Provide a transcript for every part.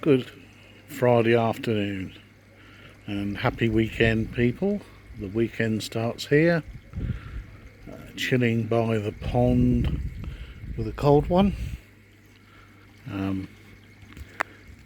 Good Friday afternoon and happy weekend, people. The weekend starts here, chilling by the pond with a cold one.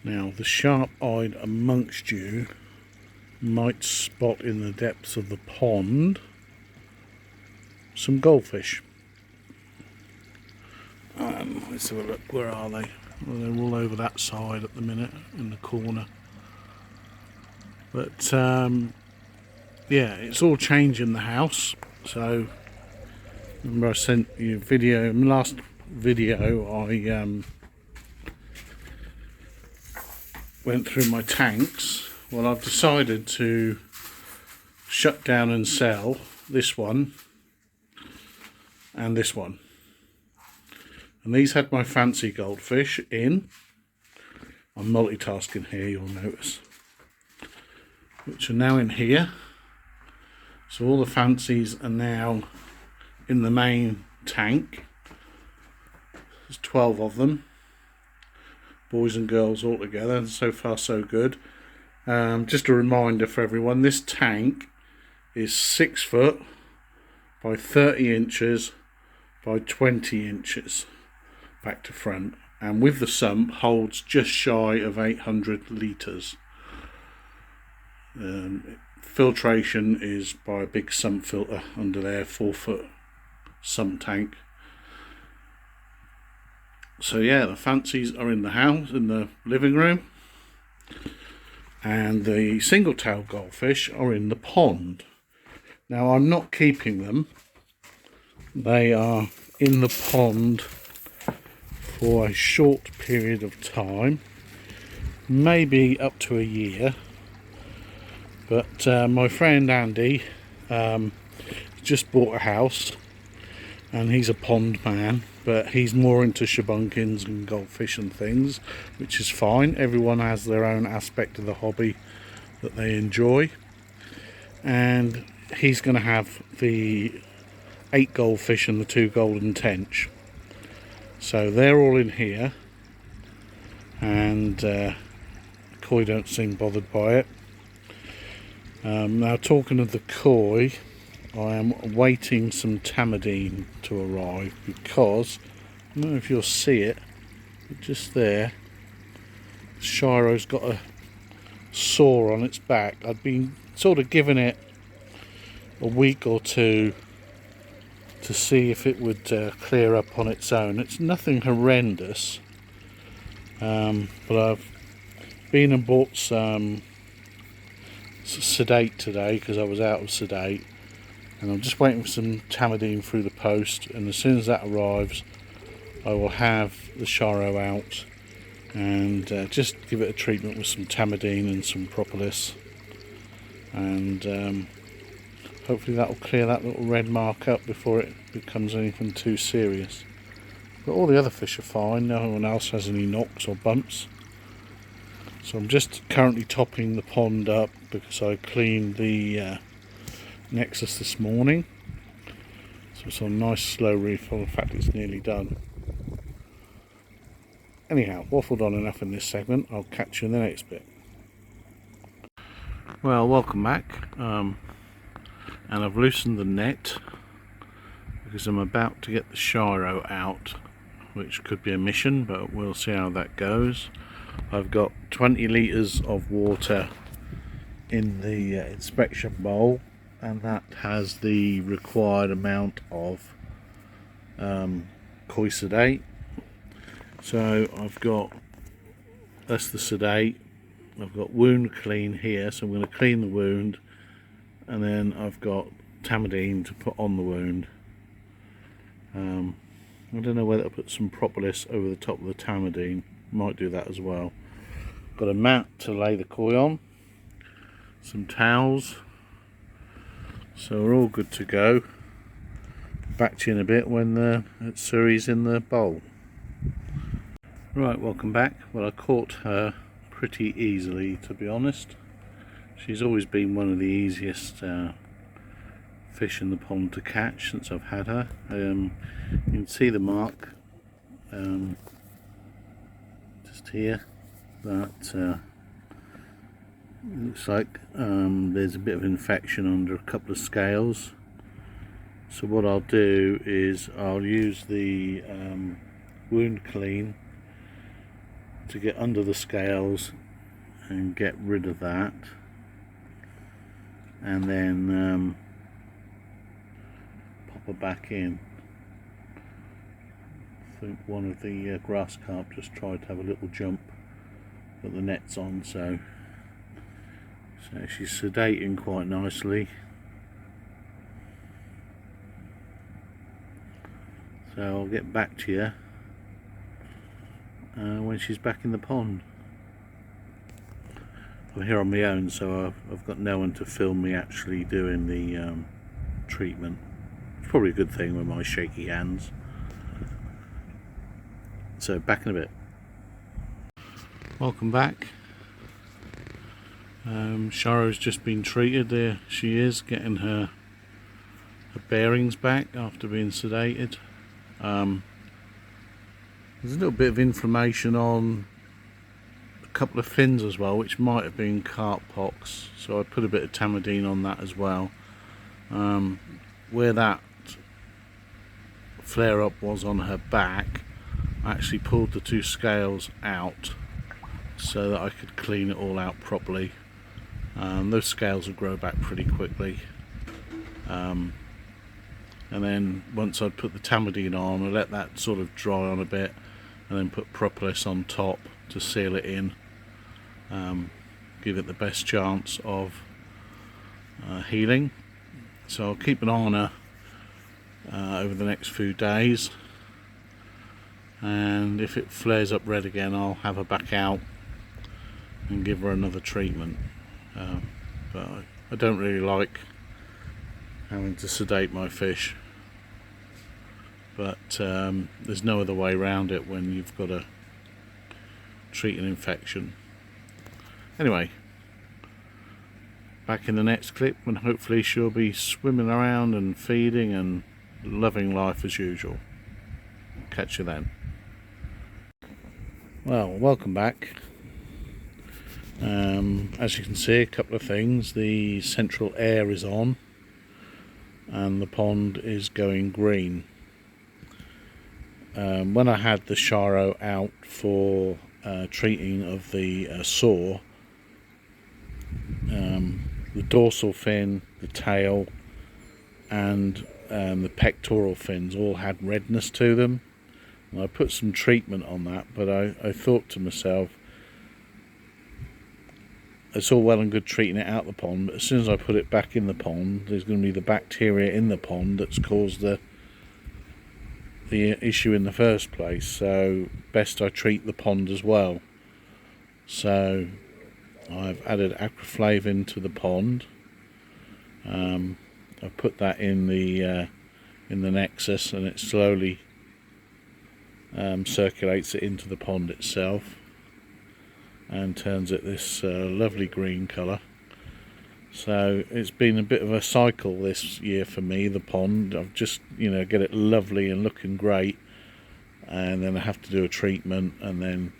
Now the sharp-eyed amongst you might spot in the depths of the pond some goldfish. Let's have a look. Where are they? Well, they're all over that side at the minute, in the corner. But yeah, it's all changing the house. So remember I sent you a video in the last video. I went through my tanks. Well, I've decided to shut down and sell this one and this one. And these had my fancy goldfish in. I'm multitasking here, you'll notice. Which are now in here. So all the fancies are now in the main tank. There's 12 of them. Boys and girls all together, and so far so good. Just a reminder for everyone, this tank is 6 foot by 30 inches by 20 inches. Back to front, and with the sump holds just shy of 800 litres. Filtration is by a big sump filter under there, 4 foot sump tank. So yeah, the fancies are in the house, in the living room, and the single-tailed goldfish are in the pond. Now I'm not keeping them, they are in the pond for a short period of time, maybe up to a year. But my friend Andy just bought a house, and he's a pond man, but he's more into shabunkins and goldfish and things, which is fine. Everyone has their own aspect of the hobby that they enjoy, and he's going to have the 8 goldfish and the 2 golden tench. So they're all in here, and koi don't seem bothered by it. Now, talking of the koi, I am waiting some tamadine to arrive, because I don't know if you'll see it, but just there, Sharo's got a sore on its back. I'd been sort of giving it a week or two to see if it would clear up on its own. It's nothing horrendous, but I've been and bought some sedate today because I was out of sedate, and I'm just waiting for some tamadine through the post, and as soon as that arrives I will have the Sharo out and just give it a treatment with some tamadine and some propolis, and hopefully that will clear that little red mark up before it becomes anything too serious. But all the other fish are fine, no one else has any knocks or bumps. So I'm just currently topping the pond up because I cleaned the nexus this morning. So it's on a nice slow refill, in fact it's nearly done. Anyhow, waffled on enough in this segment, I'll catch you in the next bit. Well, welcome back. And I've loosened the net because I'm about to get the Sharo out, which could be a mission, but we'll see how that goes. I've got 20 litres of water in the inspection bowl, and that has the required amount of koi sedate. So I've got, that's the sedate. I've got wound clean here, so I'm going to clean the wound, and then I've got tamadine to put on the wound. I don't know whether to put some propolis over the top of the tamadine, might do that as well. Got a mat to lay the koi on, some towels, so we're all good to go. Back to you in a bit when the utsuri's in the bowl. Right, welcome back. Well, I caught her pretty easily, to be honest. She's always been one of the easiest fish in the pond to catch since I've had her. You can see the mark just here. that looks like there's a bit of infection under a couple of scales. So what I'll do is I'll use the wound clean to get under the scales and get rid of that, and then pop her back in. I think one of the grass carp just tried to have a little jump, but the net's on, so she's sedating quite nicely. So I'll get back to you when she's back in the pond. I'm here on my own, so I've got no one to film me actually doing the treatment. It's probably a good thing with my shaky hands. So back in a bit. Welcome back. Sharo's just been treated. There she is, getting her bearings back after being sedated. There's a little bit of inflammation on a couple of fins as well, which might have been carp pox, so I put a bit of tamidine on that as well. Where that flare up was on her back, I actually pulled the two scales out so that I could clean it all out properly. Those scales will grow back pretty quickly. And then once I'd put the tamidine on, I let that sort of dry on a bit, and then put propolis on top to seal it in, give it the best chance of healing. So I'll keep an eye on her over the next few days, and if it flares up red again, I'll have her back out and give her another treatment. But I don't really like having to sedate my fish, but there's no other way around it when you've got to treat an infection. Anyway, back in the next clip when hopefully she'll be swimming around and feeding and loving life as usual. Catch you then. Well, welcome back. As you can see, a couple of things. The central air is on and the pond is going green. When I had the Sharo out for treating of the sore, the dorsal fin, the tail and the pectoral fins all had redness to them, and I put some treatment on that, but I thought to myself, it's all well and good treating it out the pond, but as soon as I put it back in the pond, there's going to be the bacteria in the pond that's caused the issue in the first place. So best I treat the pond as well. So I've added aquaflavin to the pond. I've put that in the nexus, and it slowly circulates it into the pond itself and turns it this lovely green colour. So it's been a bit of a cycle this year for me, the pond. I've just, get it lovely and looking great, and then I have to do a treatment, and then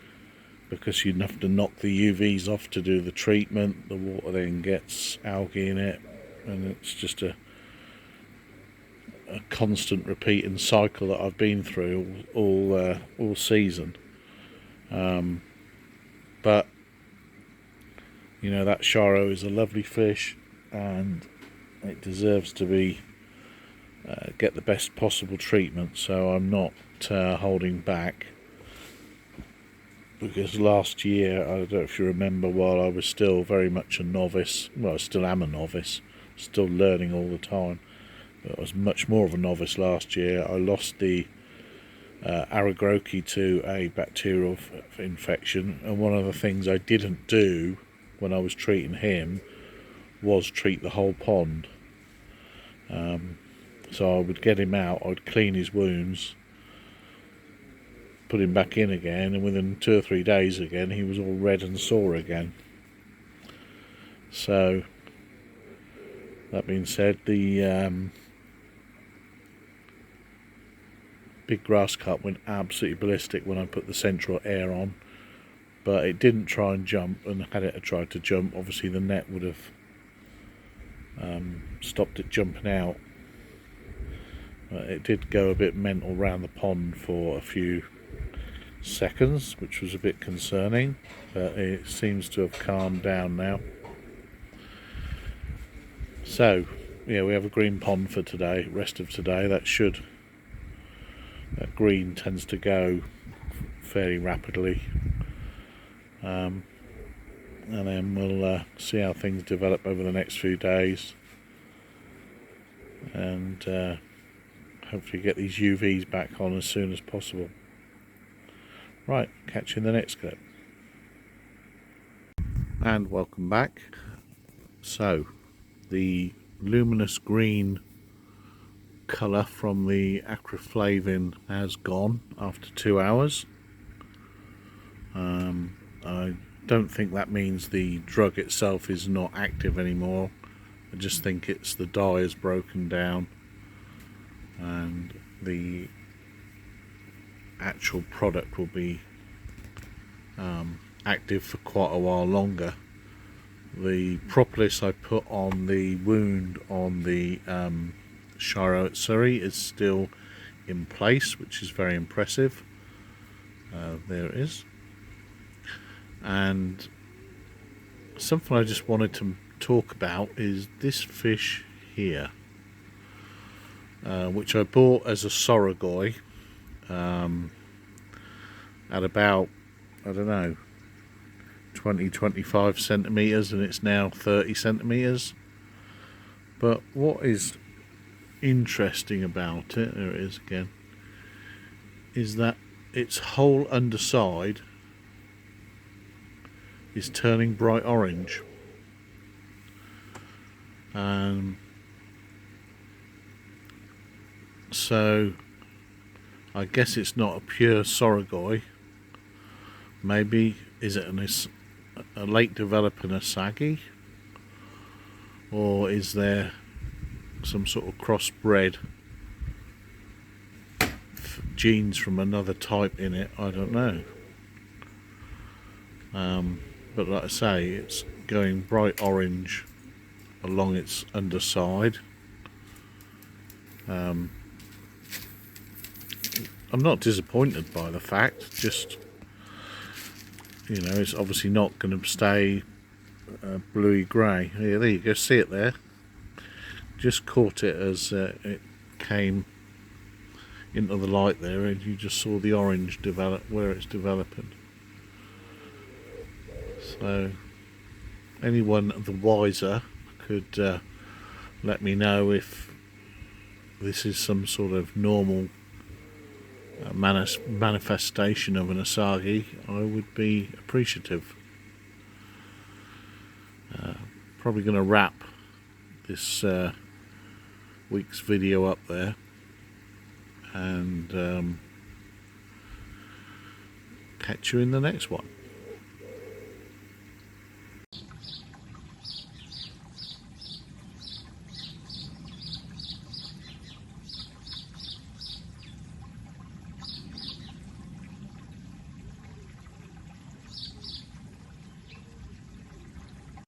because you have to knock the UVs off to do the treatment, the water then gets algae in it, and it's just a constant repeating cycle that I've been through all season. But that Sharo is a lovely fish, and it deserves to be get the best possible treatment. So I'm not holding back, because last year, I don't know if you remember, while I was still very much a novice, well, I still am a novice, still learning all the time, but I was much more of a novice last year. I lost the aragroki to a bacterial infection, and one of the things I didn't do when I was treating him was treat the whole pond. So I would get him out, I'd clean his wounds, put him back in again, and within 2 or 3 days again he was all red and sore again. So that being said, the big grass carp went absolutely ballistic when I put the central air on. but it didn't try and jump, and had it tried to jump, obviously the net would have stopped it jumping out. But it did go a bit mental round the pond for a few seconds, which was a bit concerning, but it seems to have calmed down now. So yeah, we have a green pond for today, rest of today. That green tends to go fairly rapidly, and then we'll see how things develop over the next few days, and hopefully get these UVs back on as soon as possible. Right, catch you in the next clip. And welcome back. So the luminous green colour from the aquaflavin has gone after 2 hours. I don't think that means the drug itself is not active anymore. I just think it's the dye has broken down and the actual product will be active for quite a while longer. The propolis I put on the wound on the Sharo utsuri is still in place, which is very impressive. There it is. And something I just wanted to talk about is this fish here, which I bought as a sorogoi at about, I don't know, 20-25 centimeters, and it's now 30 centimeters. But what is interesting about it, there it is again, is that its whole underside is turning bright orange. So I guess it's not a pure sorogoi. Maybe is it a late developing asagi, or is there some sort of crossbred genes from another type in it? I don't know. But like I say, it's going bright orange along its underside. I'm not disappointed by the fact, just, you know, it's obviously not going to stay bluey grey. Yeah, there you go, see it there. Just caught it as it came into the light there, and you just saw the orange develop where it's developing. So anyone the wiser could let me know if this is some sort of normal manifestation of an asagi. I would be appreciative. Probably going to wrap this week's video up there, and catch you in the next one.